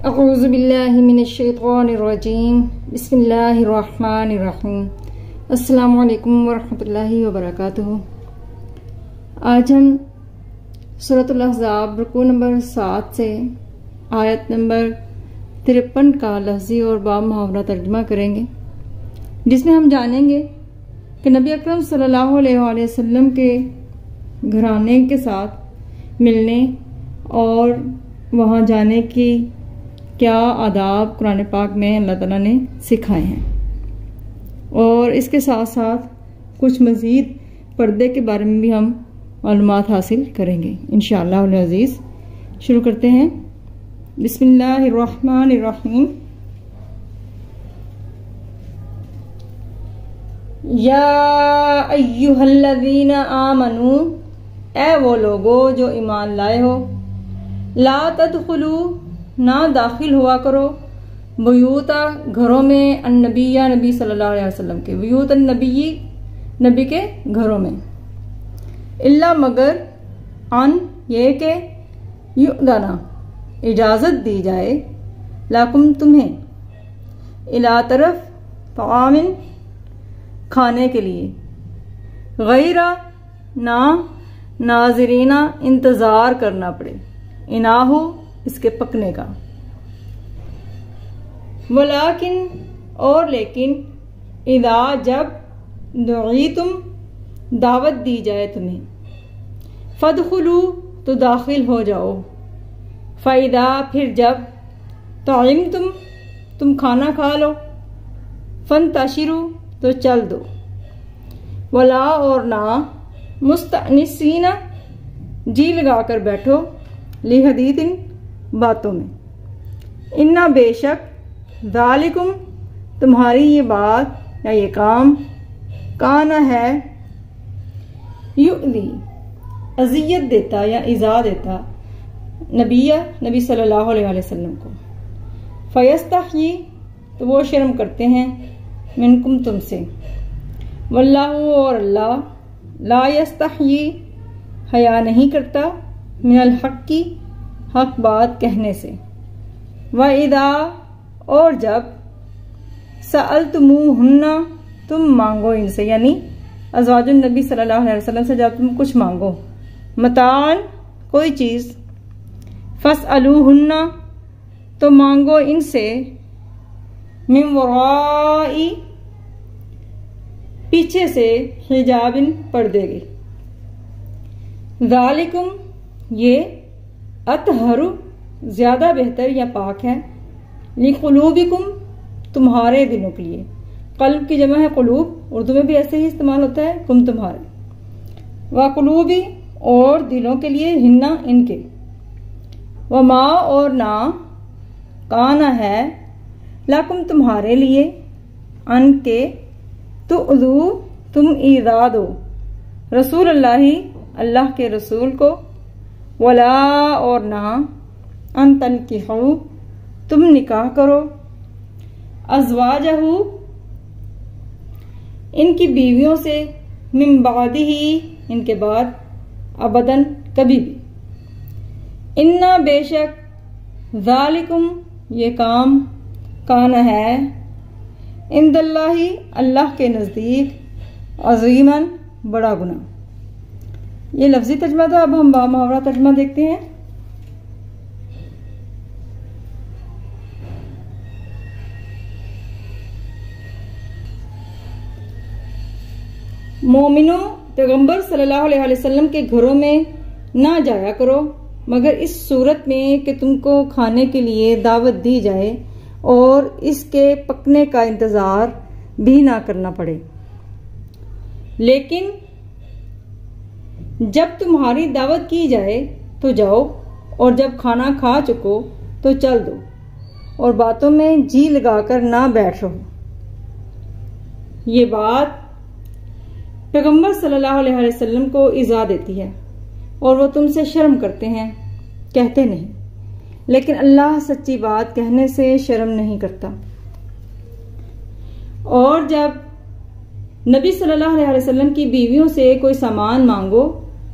अऊज़ु बिल्लाहि मिनश्शैतानिर्रजीम बिस्मिल्लाहिर्रहमानिर्रहीम। अस्सलामु अलैकुम वरहमतुल्लाहि वबरकातुहू। आज हम सूरतुल अहज़ाब रुकू नंबर 7 से आयत नंबर 53 का लफ्ज़ी और बाब मुहावरा तर्जुमा करेंगे, जिसमें हम जानेंगे कि नबी अकरम सल्लल्लाहु अलैहि वसल्लम के घराने के साथ मिलने और वहाँ जाने की क्या आदाब कुरान पाक में अल्लाह ताला ने सिखाए हैं, और इसके साथ साथ कुछ मज़ीद पर्दे के बारे में भी हम मालूमात हासिल करेंगे इंशाअल्लाह अल अज़ीज़। शुरू करते हैं। बिस्मिल्लाहिर्रहमानिर्रहीम। या अय्युहल्लज़ीना आमनू, ए वो लोगो जो ईमान लाए हो, ला तदखुलू, ना दाखिल हुआ करो, बुयूता, घरों में, अन्नबिया, नबी सल्लल्लाहु अलैहि वसल्लम के, बुयूत अन्नबी, नबी के घरों में, इल्ला मगर, अन ये के, युदाना, इजाज़त दी जाए, लाकुम तुम्हें, इला तरफ, तामिन, खाने के लिए, गैरा ना, नाजरीना, इंतज़ार करना पड़े, इनाहू, इसके पकने का, वलाकिन, और लेकिन, इदा, जब, दुईतुम, दावत दी जाए तुम्हें, फदखुलू, तो दाखिल हो जाओ, फ़ैदा, फिर जब, ताइमतुम, तुम खाना खा लो, फंतशिरू, तो चल दो, वला, और ना, मुस्तअनिसीना, जी लगाकर बैठो, लिहदीतिन, बातों में, इन्ना, बेशक, ज़ालिकुम, तुम्हारी ये बात या ये काम, काना है, युदी, अज़ियत देता या इज़ा देता, नबी सल्लल्लाहु अलैहि वसल्लम को, फ़यस्तही, तो वो शर्म करते हैं, मिनकुम, तुमसे, वल्लाहु, और अल्लाह, ला यस्तही, हया नहीं करता, मिनल हक़्क़ी, हक बात कहने से, व इदा, और जब, सअलतुमूहुन्ना, तुम मांगो इनसे, यानी अज़वाजुन नबी सल्लल्लाहु अलैहि वसल्लम से जब तुम कुछ मांगो, मतान, कोई चीज़, फसअलूहुन्ना, तो मांगो इनसे, मिन वराई, पीछे से, हिजाबिन, पर्दे की, ज़ालिकुम, ये, अतहरु, ज्यादा बेहतर या पाक है, लिकुलूबिकुम, तुम्हारे दिलों के लिए, कल्ब की जमा है कुलूब, उर्दू में भी ऐसे ही इस्तेमाल होता है, कुम तुम्हारे, व कुलूबी, और दिलों के लिए, हिन्ना, इनके, व मा, और ना, काना है, लाकुम, तुम्हारे लिए, अन के, तुअज़ू, तुम ईज़ा दो, रसूल अल्लाही, अल्लाह के रसूल को, वला, और ना, अन तनकिहू, तुम निकाह करो, अज़वाजहू, इनकी बीवियों से, मिन बादिही, इनके बाद, अबदन, कभी भी, इन्ना, बेशक, ज़ालिकुम, ये काम, काना है, इंदल्लाही, अल्लाह के नज़दीक, अज़ीमन, बड़ा गुना। ये लफ्जी तर्जुमा था। अब हम मुहावरा तर्जुमा देखते हैं। मोमिनो, पैगंबर सल्लल्लाहु अलैहि वसल्लम के घरों में ना जाया करो, मगर इस सूरत में कि तुमको खाने के लिए दावत दी जाए और इसके पकने का इंतजार भी ना करना पड़े, लेकिन जब तुम्हारी दावत की जाए तो जाओ, और जब खाना खा चुको तो चल दो, और बातों में जी लगाकर ना बैठ रहो। ये बात पैगंबर सल्लल्लाहु अलैहि वसल्लम को इज़ा देती है, और वो तुमसे शर्म करते हैं, कहते नहीं, लेकिन अल्लाह सच्ची बात कहने से शर्म नहीं करता। और जब नबी सल्लल्लाहु अलैहि वसल्लम की बीवियों से कोई सामान मांगो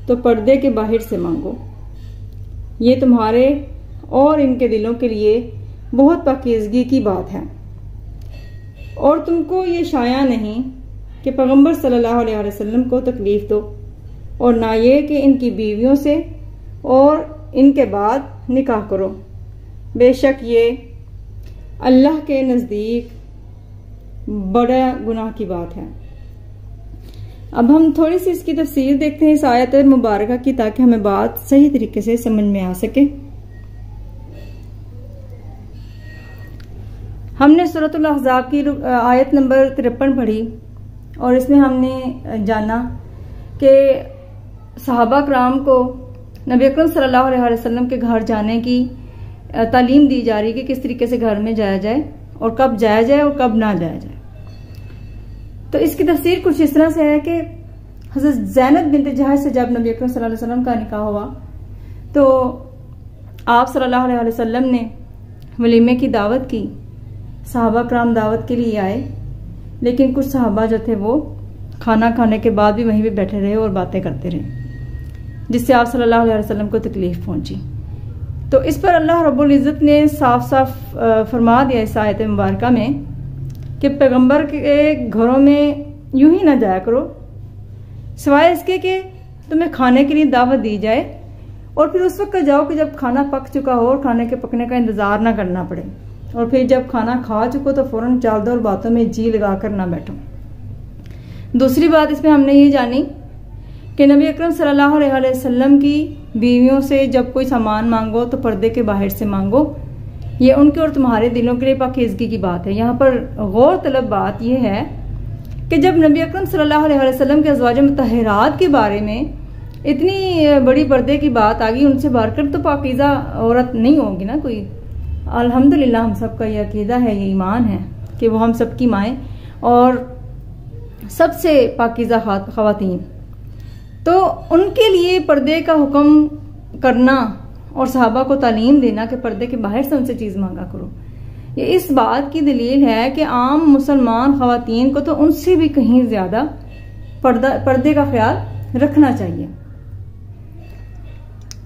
तो पर्दे के बाहर से मांगो, ये तुम्हारे और इनके दिलों के लिए बहुत पाकीज़गी की बात है। और तुमको ये शाया नहीं कि पैगंबर सल्लल्लाहु अलैहि वसल्लम को तकलीफ दो, और ना ये कि इनकी बीवियों से और इनके बाद निकाह करो। बेशक ये अल्लाह के नज़दीक बड़ा गुनाह की बात है। अब हम थोड़ी सी इसकी तफसीर देखते हैं इस आयत मुबारक की, ताकि हमें बात सही तरीके से समझ में आ सके। हमने सूरतुल अहज़ाब की आयत नंबर 53 पढ़ी और इसमें हमने जाना कि सहाबा कराम को नबी अकरम सल्लल्लाहु अलैहि वसल्लम के घर जाने की तालीम दी जा रही कि किस तरीके से घर में जाया जाए और कब जाया जाए और कब ना जाया जाए। तो इसकी तफसीर कुछ इस तरह से है कि हज़रत ज़ैनब बिन्त जहश से जब नबी अकरम सल्लल्लाहु अलैहि वसल्लम का निकाह हुआ तो आप सल्लल्लाहु अलैहि वसल्लम ने वलीमे की दावत की। सहाबा कराम दावत के लिए आए, लेकिन कुछ सहाबा जो थे वो खाना खाने के बाद भी वहीं पे बैठे रहे और बातें करते रहे, जिससे आप सल्लल्लाहु अलैहि वसल्लम को तकलीफ पहुंची। तो इस पर अल्लाह रब्बुल इज़्ज़त ने साफ साफ फरमा दिया इस आयत मुबारक में कि पैगंबर के घरों में यूं ही ना जाया करो, सिवाय इसके कि तुम्हें खाने के लिए दावत दी जाए और फिर उस वक्त जाओ कि जब खाना पक चुका हो और खाने के पकने का इंतज़ार ना करना पड़े, और फिर जब खाना खा चुको तो फौरन चाल दो और बातों में जी लगा कर ना बैठो। दूसरी बात इसमें हमने ये जानी कि नबी अकरम सल्लल्लाहु अलैहि वसल्लम की बीवियों से जब कोई सामान मांगो तो पर्दे के बाहर से मांगो। ये उनके और तुम्हारे दिलों के लिए पाकीज़गी की बात है। यहाँ पर गौर तलब बात यह है कि जब नबी अकरम सल्लल्लाहु अलैहि वसल्लम के अज़वाज मुतहरात के बारे में इतनी बड़ी पर्दे की बात आ गई, उनसे बढ़कर तो पाकीज़ा औरत नहीं होगी ना कोई। अल्हम्दुलिल्लाह हम सबका ये अकीदा है, ये ईमान है कि वो हम सबकी माएँ और सबसे पाकीज़ा ख़वातीन। तो उनके लिए पर्दे का हुक्म करना और सहाबा को तालीम देना कि पर्दे के बाहर से उनसे चीज़ मांगा करो, ये इस बात की दलील है कि आम मुसलमान ख़वातीन को तो उनसे भी कहीं ज़्यादा पर्दे का ख्याल रखना चाहिए,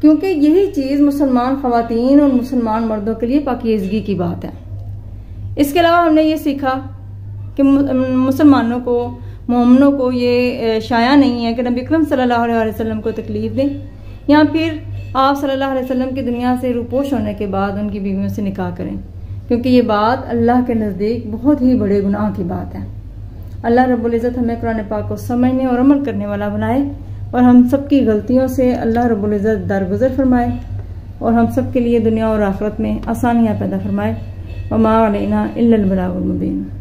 क्योंकि यही चीज़ मुसलमान ख़वातीन और मुसलमान मर्दों के लिए पाकीज़गी की बात है। इसके अलावा हमने ये सीखा कि मुसलमानों को, मोमिनों को ये शाया नहीं है कि नबी अकरम सल्लल्लाहु अलैहि वसल्लम को तकलीफ़ दें या फिर आप सल्लल्लाहु अलैहि वसल्लम की दुनिया से रूपोश होने के बाद उनकी बीवियों से निकाह करें, क्योंकि ये बात अल्लाह के नज़दीक बहुत ही बड़े गुनाह की बात है। अल्लाह रब्बुल इज़्ज़त हमें कुरान पाक को समझने और अमल करने वाला बनाए और हम सब की गलतियों से अल्लाह रब्बुल इज़्ज़त दरगुजर फरमाए और हम सब के लिए दुनिया और आखिरत में आसानियाँ पैदा फरमाए। वमा अलैना इल्लल बलागुल मुबीन।